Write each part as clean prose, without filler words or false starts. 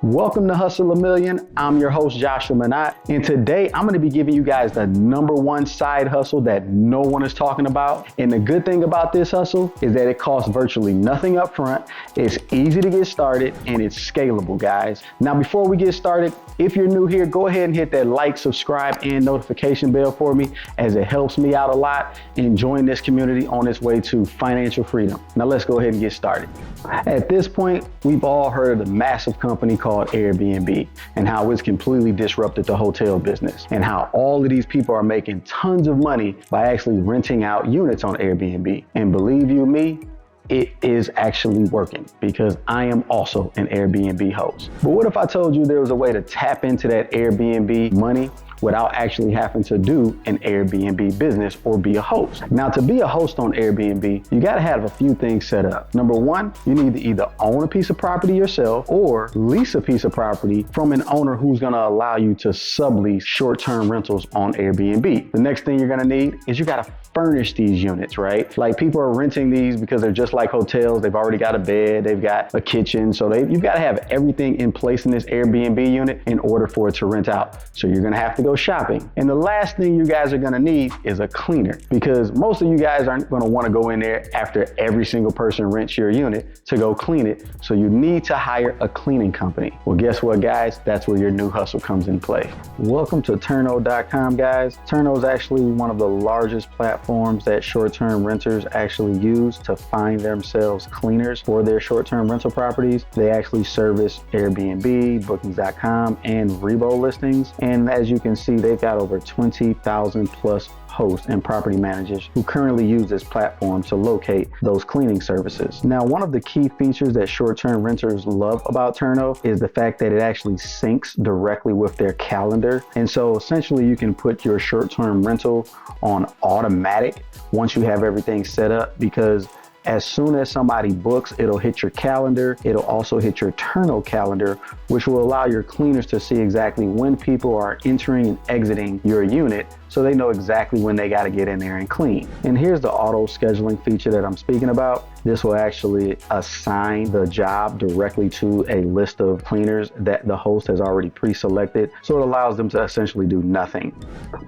Welcome to Hustle a Million. I'm your host, Joshua Minot, and today I'm going to be giving you guys the #1 side hustle that no one is talking about. And the good thing about this hustle is that it costs virtually nothing up front. It's easy to get started and it's scalable, guys. Now, before we get started, if you're new here, go ahead and hit that like, subscribe, and notification bell for me, as it helps me out a lot in joining this community on its way to financial freedom. Now, let's go ahead and get started. At this point, we've all heard of the massive company called Airbnb and how it's completely disrupted the hotel business and how all of these people are making tons of money by actually renting out units on Airbnb. And believe you me, it is actually working because I am also an Airbnb host. But what if I told you there was a way to tap into that Airbnb money without actually having to do an Airbnb business or be a host? Now, to be a host on Airbnb, you gotta have a few things set up. Number one, you need to either own a piece of property yourself or lease a piece of property from an owner who's gonna allow you to sublease short-term rentals on Airbnb. The next thing you're gonna need is you gotta furnish these units, right? Like, people are renting these because they're just like hotels. They've already got a bed, they've got a kitchen. So you've got to have everything in place in this Airbnb unit in order for it to rent out. So you're going to have to go shopping. And the last thing you guys are going to need is a cleaner, because most of you guys aren't going to want to go in there after every single person rents your unit to go clean it. So you need to hire a cleaning company. Well, guess what, guys? That's where your new hustle comes in play. Welcome to Turno.com, guys. Turno is actually one of the largest platforms that short-term renters actually use to find themselves cleaners for their short-term rental properties. They actually service Airbnb, Bookings.com, and Rebo listings. And as you can see, they've got over 20,000 plus hosts and property managers who currently use this platform to locate those cleaning services. Now, one of the key features that short-term renters love about Turno is the fact that it actually syncs directly with their calendar. And so essentially you can put your short-term rental on automatic once you have everything set up, because as soon as somebody books, it'll hit your calendar. It'll also hit your Turno calendar, which will allow your cleaners to see exactly when people are entering and exiting your unit, so they know exactly when they got to get in there and clean. And here's the auto scheduling feature that I'm speaking about. This will actually assign the job directly to a list of cleaners that the host has already pre-selected. So it allows them to essentially do nothing.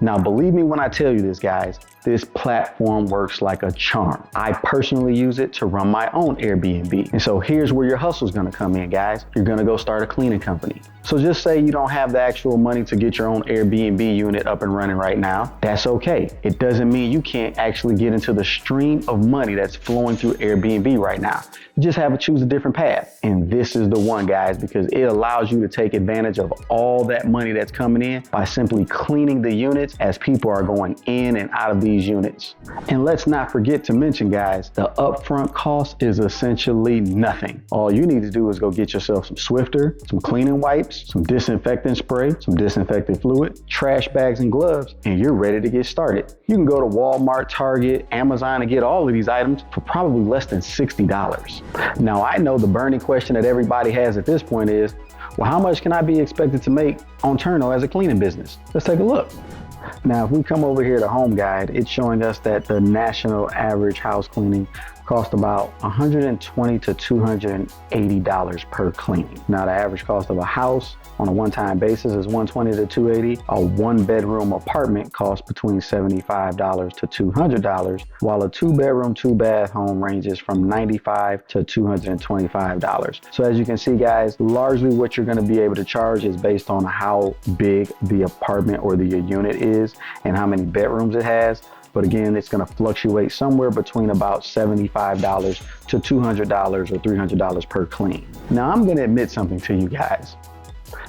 Now, believe me when I tell you this, guys, this platform works like a charm. I personally use it to run my own Airbnb. And so here's where your hustle is going to come in, guys. You're going to go start a cleaning company. So just say you don't have the actual money to get your own Airbnb unit up and running right now. That's okay. It doesn't mean you can't actually get into the stream of money that's flowing through Airbnb right now. You just have to choose a different path. And this is the one, guys, because it allows you to take advantage of all that money that's coming in by simply cleaning the units as people are going in and out of these units. And let's not forget to mention, guys, the upfront cost is essentially nothing. All you need to do is go get yourself some Swiffer, some cleaning wipes, some disinfectant spray, some disinfectant fluid, trash bags and gloves, and you're ready to get started. You can go to Walmart, Target, Amazon and get all of these items for probably less than $60. Now, I know the burning question that everybody has at this point is, well, how much can I be expected to make on Turno as a cleaning business? Let's take a look. Now, if we come over here to Home Guide, it's showing us that the national average house cleaning cost about $120 to $280 per cleaning. Now, the average cost of a house on a one-time basis is $120 to $280. A one-bedroom apartment costs between $75 to $200, while a two-bedroom, two-bath home ranges from $95 to $225. So as you can see, guys, largely what you're going to be able to charge is based on how big the apartment or the unit is and how many bedrooms it has. But again, it's going to fluctuate somewhere between about $75 to $200 or $300 per clean. Now, I'm going to admit something to you guys.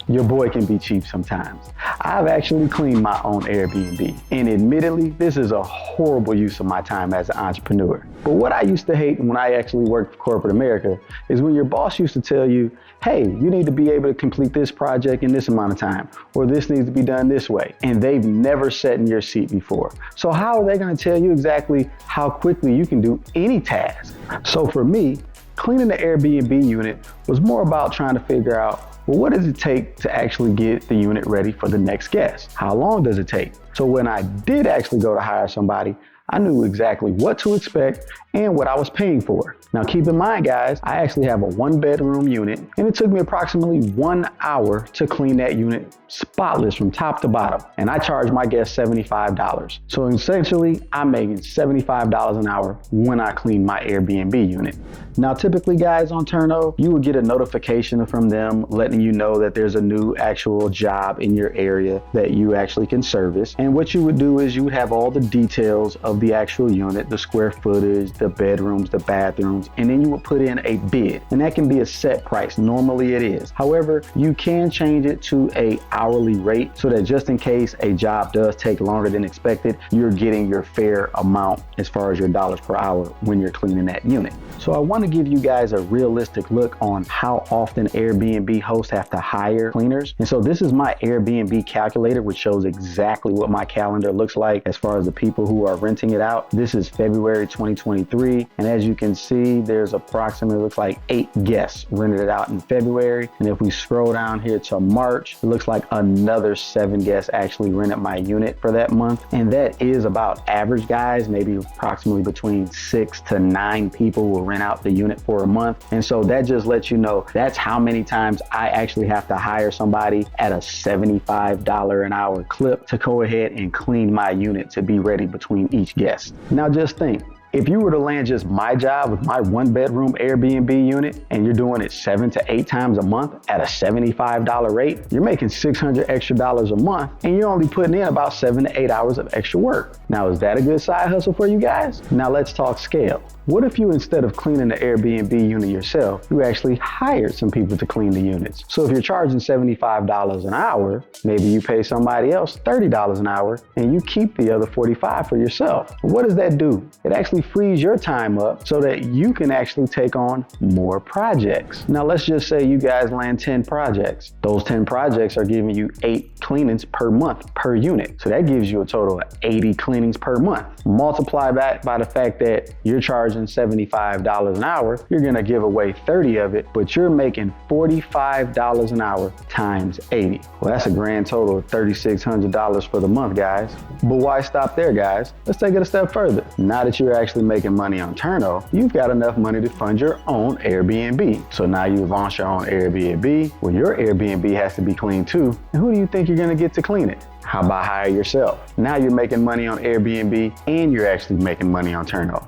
Your boy can be cheap sometimes. I've actually cleaned my own Airbnb, and admittedly, this is a horrible use of my time as an entrepreneur. But what I used to hate when I actually worked for corporate America is when your boss used to tell you, hey, you need to be able to complete this project in this amount of time, or this needs to be done this way. And they've never sat in your seat before. So how are they going to tell you exactly how quickly you can do any task? So for me, cleaning the Airbnb unit was more about trying to figure out, well, what does it take to actually get the unit ready for the next guest? How long does it take? So when I did actually go to hire somebody, I knew exactly what to expect and what I was paying for. Now keep in mind guys, I actually have a 1-bedroom unit and it took me approximately 1 hour to clean that unit spotless from top to bottom. And I charge my guests $75. So essentially I'm making $75 an hour when I clean my Airbnb unit. Now typically guys on Turno, you would get a notification from them letting you know that there's a new actual job in your area that you actually can service. And what you would do is you would have all the details of the actual unit, the square footage, the bedrooms, the bathrooms, and then you would put in a bid. And that can be a set price. Normally it is. However, you can change it to a hourly rate so that just in case a job does take longer than expected, you're getting your fair amount as far as your dollars per hour when you're cleaning that unit. So I want to give you guys a realistic look on how often Airbnb hosts have to hire cleaners. And so this is my Airbnb calculator, which shows exactly what my calendar looks like as far as the people who are renting it out. This is February 2023. And as you can see, there's approximately, looks like 8 guests rented it out in February. And if we scroll down here to March, it looks like another 7 guests actually rented my unit for that month. And that is about average guys, maybe approximately between 6 to 9 people will rent out the unit for a month. And so that just lets you know that's how many times I actually have to hire somebody at a $75 an hour clip to go ahead and clean my unit to be ready between each guest. Now just think, if you were to land just my job with my 1-bedroom Airbnb unit and you're doing it 7 to 8 times a month at a $75 rate, you're making $600 extra a month and you're only putting in about 7 to 8 hours of extra work. Now, is that a good side hustle for you guys? Now let's talk scale. What if you, instead of cleaning the Airbnb unit yourself, you actually hired some people to clean the units? So if you're charging $75 an hour, maybe you pay somebody else $30 an hour and you keep the other $45 for yourself. What does that do? It actually frees your time up so that you can actually take on more projects. Now let's just say you guys land 10 projects. Those 10 projects are giving you 8 cleanings per month per unit. So that gives you a total of 80 cleanings per month. Multiply that by the fact that you're charging $75 an hour, you're gonna give away 30 of it, but you're making $45 an hour times 80. Well, that's a grand total of $3,600 for the month, guys. But why stop there, guys? Let's take it a step further. Now that you're actually making money on Turno, you've got enough money to fund your own Airbnb. So now you've launched your own Airbnb. Well, your Airbnb has to be clean too. And who do you think you're gonna get to clean it? How about hire yourself? Now you're making money on Airbnb and you're actually making money on Turno.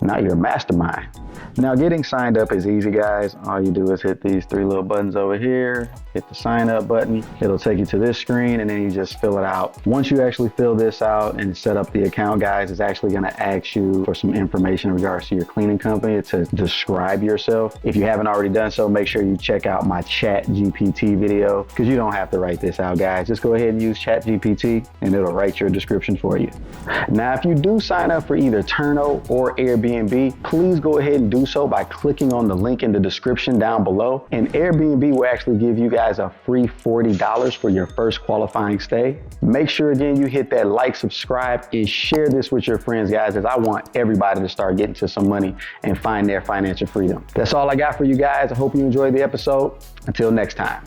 Now you're a mastermind. Now getting signed up is easy, guys. All you do is hit these 3 little buttons over here, hit the sign up button. It'll take you to this screen and then you just fill it out. Once you actually fill this out and set up the account, guys, it's actually gonna ask you for some information in regards to your cleaning company to describe yourself. If you haven't already done so, make sure you check out my ChatGPT video because you don't have to write this out, guys. Just go ahead and use ChatGPT and it'll write your description for you. Now, if you do sign up for either Turno or Airbnb, please go ahead and do so by clicking on the link in the description down below. And Airbnb will actually give you guys a free $40 for your first qualifying stay. Make sure again you hit that like, subscribe, and share this with your friends, guys, as I want everybody to start getting to some money and find their financial freedom. That's all I got for you guys. I hope you enjoyed the episode. Until next time.